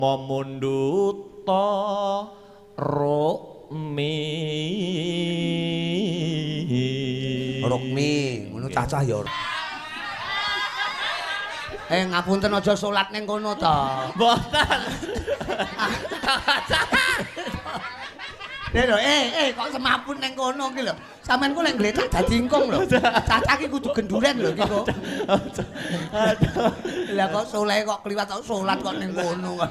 Memunduta Rukmi ngono cacah ya. Ngapunten aja salat ning kono to. Mboten. Lho kok semapun ning kono ki lho. Sampeyan ku lek gletak dadi ingkung lho. Cacah ki kudu genduren lho iki kok. Aduh. Lah kok soleh kok kliwat kok salat kok ning kono kok.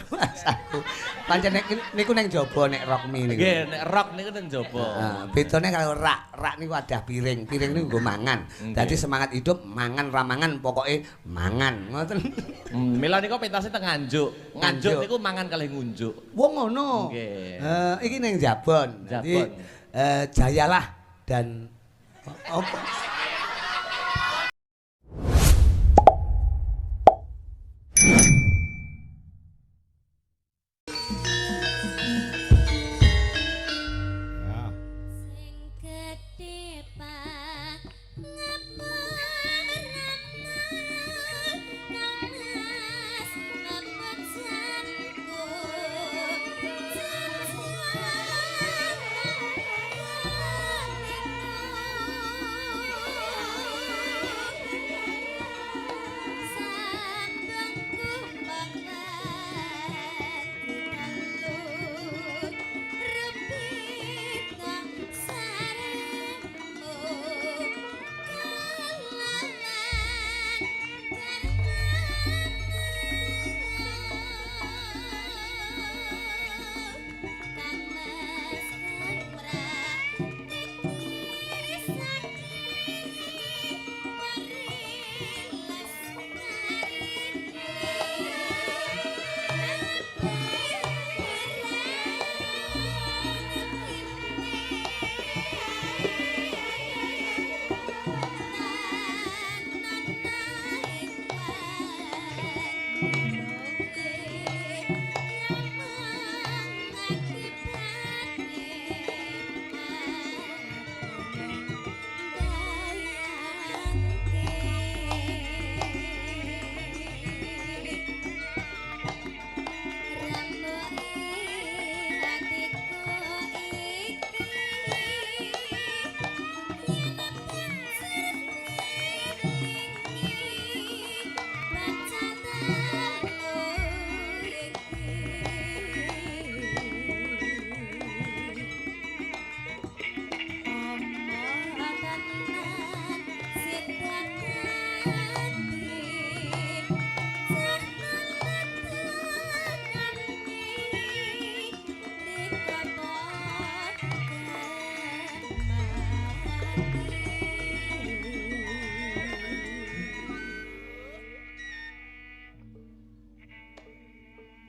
Masaku. Pancen niku ning jaba nek rokmi niku. Nggih, nek rok niku ning jaba. Heeh, bedane karo rak. Rak niku wadah piring. Piring niku nggo mangan. Dadi semangat hidup mangan ramangan pokoke mangan. Ngoten. Mila niku pentasé teng Nganjuk. Nganjuk niku mangan kalih ngunjuk. Wong ngono. Nggih. Iki ning Jabon. Dadi Jayalah dan apa?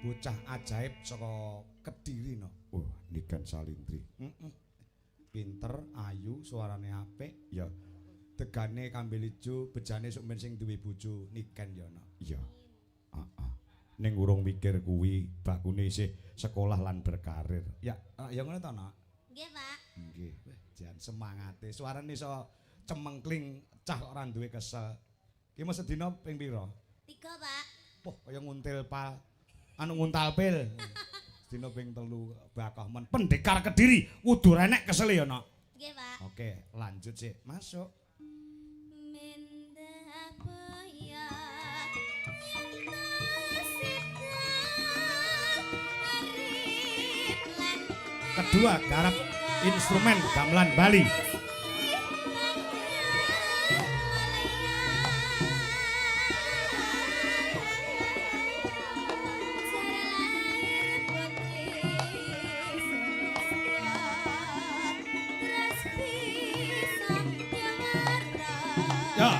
Bocah ajaib saka Kediri no. Wah, Niken Salintri. Pinter, ayu, suarane apik, ya. Tegane kambil ijo, bejane sok men sing duwe bojo Niken ya no. Iya. Ning urung mikir kuwi, bakune isih sekolah lan berkarir. Ya, ya ngono to, Nak. Nggih, Pak. Nggih, jan semangate. Suarane iso cemengkling, cah ora duwe kesel. Ki mesti dina ping pira? 3, Pak. Poh, kaya nguntil pal. Anu nguntal pil. Dina ping 3 bakah men. Pendekar Kediri kudu renek kesel ya, Nak. Nggih, Pak. Oke, lanjut sih. Masuk. Kedua, garap instrumen gamelan Bali. Ya.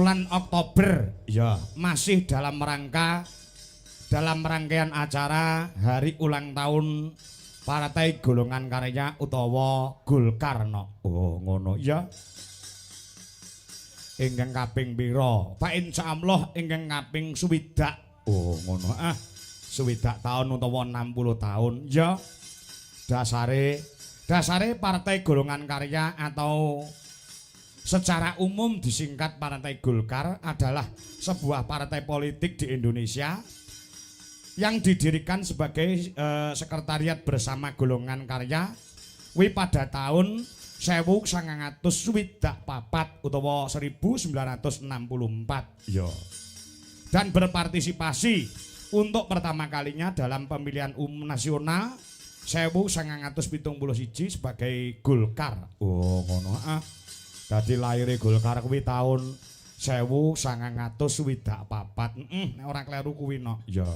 bulan Oktober ya masih dalam rangkaian acara hari ulang tahun Partai Golongan Karya utawa Golkar no. Oh ngono ya. Ingkang kaping pira? Pak insyaallah ingkang kaping 60. Oh ngono ah. 60 tahun utawa 60 tahun ya. Dasare Partai Golongan Karya atau secara umum disingkat Partai Golkar adalah sebuah partai politik di Indonesia yang didirikan sebagai sekretariat bersama Golongan Karya pada tahun 1964 utawa 1964 ya. Dan berpartisipasi untuk pertama kalinya dalam pemilihan umum nasional 1971 sebagai Golkar. Oh ngono ah. Dadi lahire Golkar kuwi tahun 1964. Nek ora kleru kuwi no. Ya.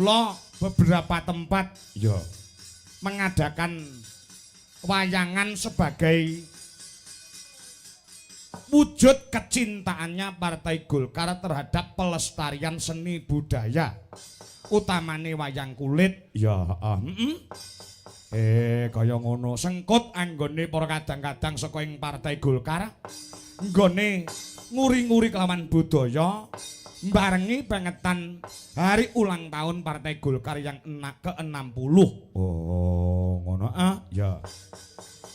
Mula beberapa tempat ya mengadakan wayangan sebagai wujud kecintaannya Partai Golkar terhadap pelestarian seni budaya utamane wayang kulit ya kaya ngono sengkut anggone para kadang-kadang saka ing Partai Golkar nggone nguri-nguri kelawan budaya barengi pengetan hari ulang tahun Partai Golkar yang ke-60. Oh, ngono ah. Ya.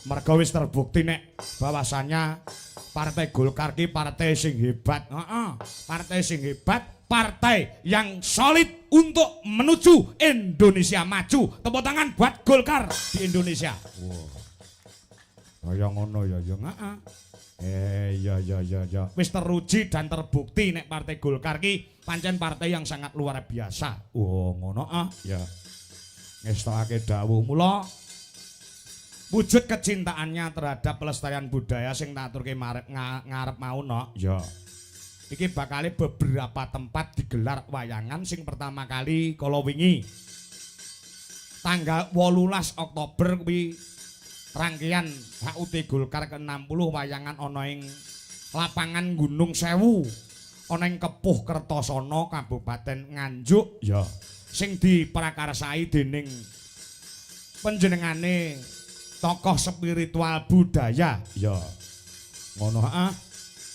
Mergo wis terbukti nek bahwasanya Partai Golkar ki partai sing hebat. Heeh. Partai sing hebat, partai yang solid untuk menuju Indonesia maju. Tepuk tangan buat Golkar di Indonesia. Wow. Kaya ngono ya heeh. Ya. Wis teruji dan terbukti nek Partai Golkar ki pancen partai yang sangat luar biasa. Oh, ngono ah. Ya. Ngestokake dawuh mula wujud kecintaannya terhadap pelestarian budaya sing tak aturke ngarep mau no. Ya. Iki bakale beberapa tempat digelar wayangan sing pertama kali kala wingi tanggal 18 Oktober kuwi rangkaian HUT Golkar ke-60 wayangan ana ing lapangan Gunung Sewu ana ing Kepuh Kertosono Kabupaten Nganjuk ya sing diprakarsai dening panjenengane tokoh spiritual budaya ya ngono ah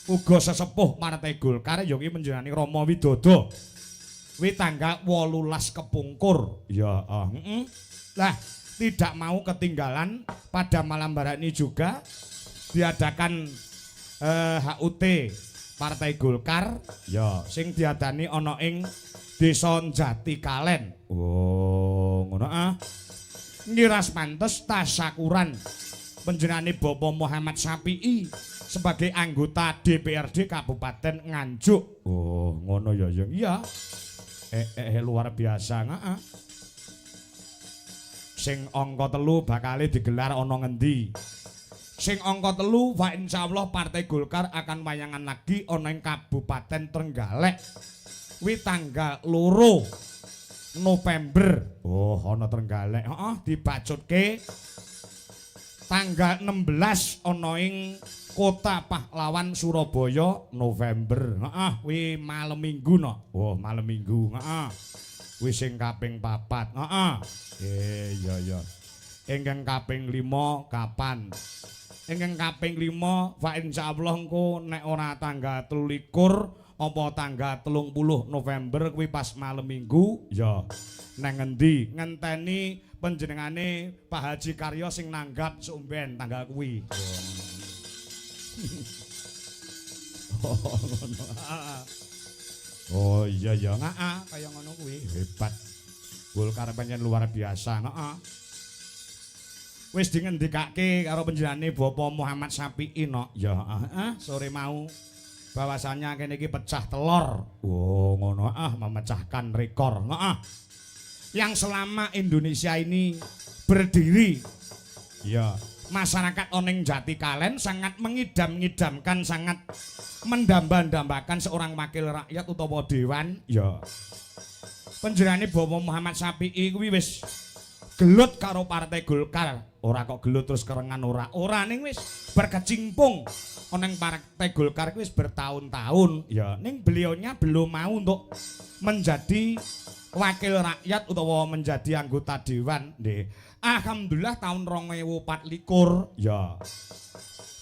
uga sesepuh Partai Golkar ya kuwi panjenengane Rama Widodo kuwi tanggal 18 kepungkur ya lah tidak mau ketinggalan pada malam hari ini juga diadakan HUT Partai Golkar ya sing diadani ana ing Desa Jati Kalen. Oh, ngono ah. Ngiras pantes tasyakuran panjenengane Bapak Muhammad Sapi'i sebagai anggota DPRD Kabupaten Nganjuk. Oh, ngono ya ya. Iya. Luar biasa heeh. Sing angka 3 bakal digelar ana ngendi? Sing angka 3 wa insyaallah Partai Golkar akan wayangan lagi ana ing Kabupaten Trenggalek. Kuwi tanggal 2 November. Oh, ana Trenggalek. Heeh, dibacutke tanggal 16 ana ing Kota Pahlawan Surabaya November. Heeh, kuwi malam Minggu no. Oh, malam Minggu. Heeh. Kuwi sing kaping 4. Heeh. Iya. Ingkang kaping 5 kapan? Ingkang kaping 5 fa insyaallah engko nek ora tanggal 23 apa tanggal 30 November kuwi pas malam Minggu ya. Nang ngendi? Ngenteni panjenengane Pak Haji Karyo sing nanggap sumben tanggal kuwi. Oh iya ya, kaya ngono kuwi hebat. Golkar pancen luar biasa, heeh. Wis dingendikake karo panjenengane Bapak Muhammad Sapi'i no. Ya, sore mau bahwasannya kene iki pecah telur. Oh, ngono memecahkan rekor, heeh. Yang selama Indonesia ini berdiri ya, masyarakat oneng Jati Kalen sangat mengidam-ngidamkan, sangat mendamba-dambakan seorang wakil rakyat utawa dewan ya. Panjenengane Bapak Muhammad Sapi'i kuwi wis gelut karo Partai Golkar. Ora kok gelut terus kerengan ora. Ora ning wis berkecimpung ana ning Partai Golkar wis bertahun-tahun. Ya ning beliaunya belum mau untuk menjadi wakil rakyat utawa menjadi anggota dewan. Nggih. Alhamdulillah tahun 2024 ya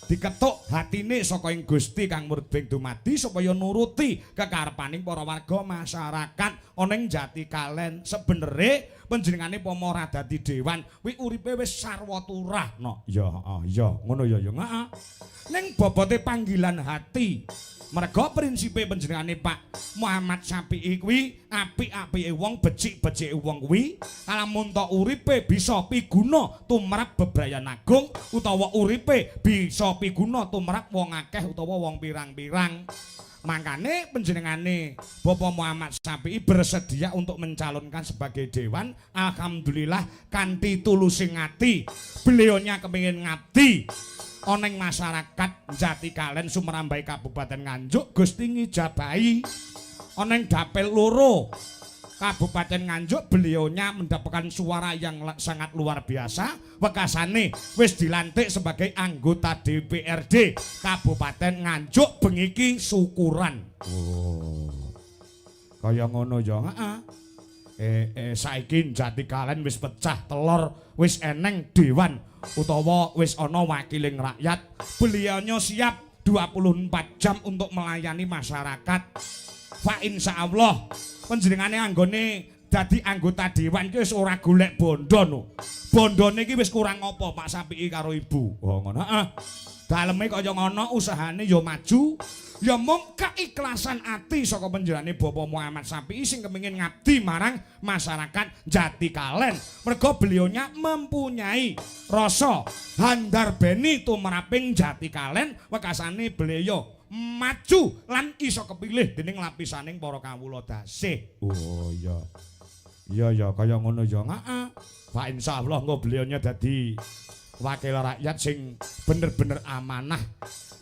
diketuk hatine saka ing Gusti Kang Murbeng dumadi supaya nuruti kekarepaning para warga masyarakat ana ing Jatikalen. Sebenere panjenengane pamora dadi dewan kuwi uripe wis sarwa turah no. Ya ngono ya heeh. Ning bobote panggilan hati merga prinsipe panjenengane Pak Muhammad Syafi'i kuwi apik-apike wong becik-becike wong kuwi lamun tok uripe bisa piguna tumrap bebrayan agung utawa uripe bisa piguna tumrap wong akeh utawa wong pirang-pirang. Makane panjenengane Bapak Muhammad Syafi'i bersedia untuk mencalonkan sebagai dewan. Alhamdulillah kanthi tulusing ati beliaunya kepengin ngabdi oneng masyarakat Jatikalen Sumerambai Kabupaten Nganjuk. Gusti ngijabahi oneng dapil loro Kabupaten Nganjuk beliaunya mendapatkan suara yang sangat luar biasa. Wekasane wis dilantik sebagai anggota DPRD Kabupaten Nganjuk bengi iki syukuran. Oh. Kaya ngono ya, heeh. Saiki Jatikalen wis pecah telur, wis eneng dewan utawa wis ana wakiling rakyat. Beliaunya siap 24 jam untuk melayani masyarakat. Fa insyaallah panjenengane anggone dadi anggota dewan iki wis ora golek bondo no. Bondone iki wis kurang apa Pak Syafi'i karo Ibu. Oh ngono, heeh. Daleme kaya ngono, usahane ya maju. Ya mung keikhlasan ati saka panjenengane Bapak Muhammad Syafi'i sing kepengin ngabdi marang masyarakat Jatikalen. Merga beliaunya mempunyai rasa handarbeni tumraping Jatikalen, wekasane beliau maju lan iso kepilih dening lapisaning para kawula dasih. Oh iya. Iya kaya ngono ya, heeh. Pak insyaallah engko beliaunya dadi wakil rakyat sing bener-bener amanah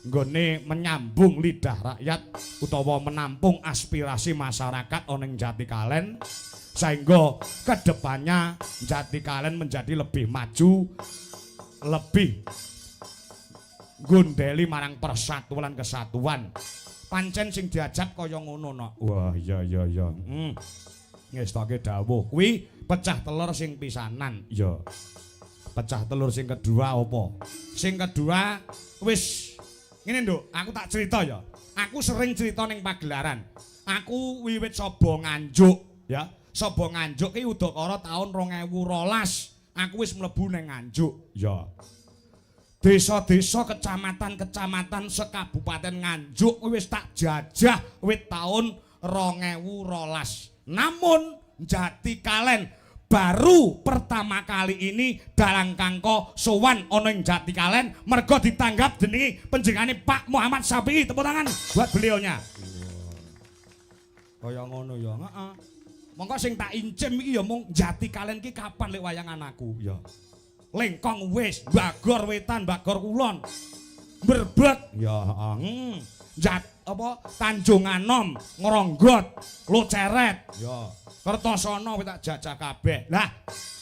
nggone menyambung lidah rakyat utawa menampung aspirasi masyarakat oneng Jatikalen sehingga kedepannya Jatikalen menjadi lebih maju, lebih gondeli marang persatuan kesatuan. Pancen sing diajak kaya ngono no. Wah iya. Ngestoke dawuh kuwi pecah telur sing pisanan. Ya. Pecah telur sing kedua apa? Sing kedua wis ngene Nduk, aku tak cerita ya. Aku sering cerita ning pagelaran. Aku wiwit Saba Nganjuk ya. Saba Nganjuk ki udakara taun 2012. Aku wis mlebu ning Nganjuk. Ya. Desa-desa kecamatan-kecamatan sekabupaten Nganjuk wis tak jajah wit taun 2012. Namun Jatikalen baru pertama kali ini dalang kangko sowan ana ing Jatikalen merga ditanggap dening panjenengane Pak Muhammad Syafi'i. Tepuk tangan buat beliaunya. Kaya ngono ya, heeh. Monggo sing tak incim iki ya mung Jatikalen ki kapan lek wayangan aku ya. Lengkong wis, Bagor Wetan, Bagor Kulon. Berbek ya, heeh. Tanjung Anom, Ngronggot, Luceret ya. Kertosana wis tak jajah kabeh. Lah,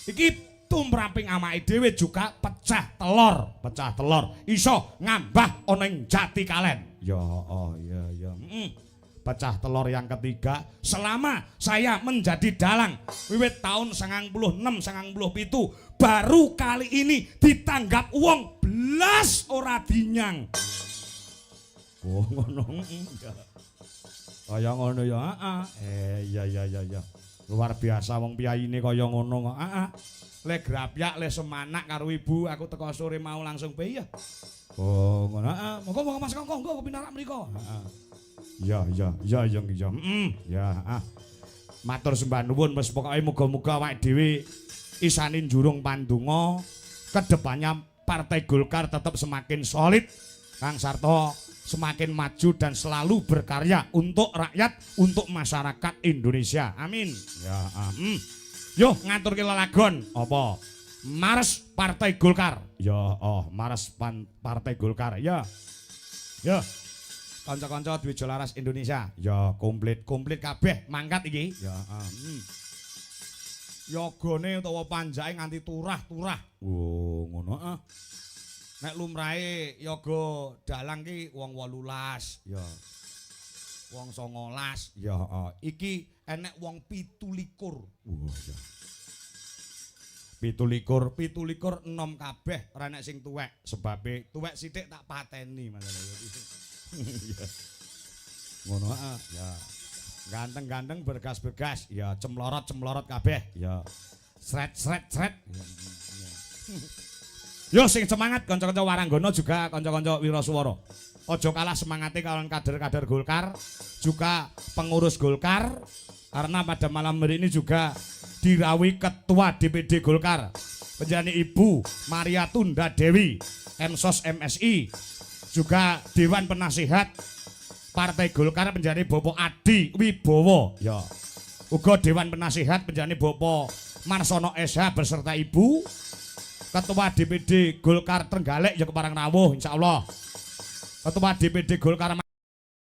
iki tumraping amake dhewe juga pecah telur. Pecah telur iso ngambah ana ing Jatikalen. Ya, iya. Pecah telur yang ketiga selama saya menjadi dalang wiwit tahun 96 97 baru kali ini ditanggap uang belas ora dinyang. Oh ngono. Kaya ngono ya, iya. Luar biasa wong piyaine kaya ngono kok. Le grapyak le semanak karo ibu aku teko sore mau langsung bae ya. Oh ngono. Monggo Mas Kongko engko pinarak mriko. Ya. Ya. Matur sembah nuwun wis pokoke muga-muga awake dhewe isanin jurung pandonga kedepannya Partai Golkar tetap semakin solid Kang Sarto, semakin maju dan selalu berkarya untuk rakyat, untuk masyarakat Indonesia. Amin. Ya, Yo ngaturke lelagon apa? Mars Partai Golkar. Ya, Mars Partai Golkar. Ya. Kanca-kanca Dwijo Laras Indonesia. Ya, komplit kabeh mangkat iki. Ya, yogane utawa panjake nganti turah-turah. Oh, ngono ah. Nek lumrahe yoga dalang ki wong 18, ya. Wong 19, ya. Iki enek wong 17. Ya. 17 enom kabeh ora nek sing tuwek, sebabe tuwek sithik tak pateni masalah. Ya. Ngono ah, ya. Ganteng-ganteng bergas-bergas, ya cemlorot-cemlorot kabeh, ya. Sret-sret-sret. Yo sing semangat kanca-kanca Waranggana juga kanca-kanca Wiraswara. Aja kalah semangate kalian kader-kader Golkar, juga pengurus Golkar karena pada malam hari ini juga dirawi Ketua DPD Golkar penjani Ibu Maria Tunda Dewi, Emsos MSI, juga Dewan Penasihat Partai Golkar penjani Bapak Adi Wibowo, ya. Uga Dewan Penasihat penjani Bapak Marsono SH beserta Ibu Ketua DPD Golkar Trenggalek ya keparang rawuh insyaallah. Ketua DPD Golkar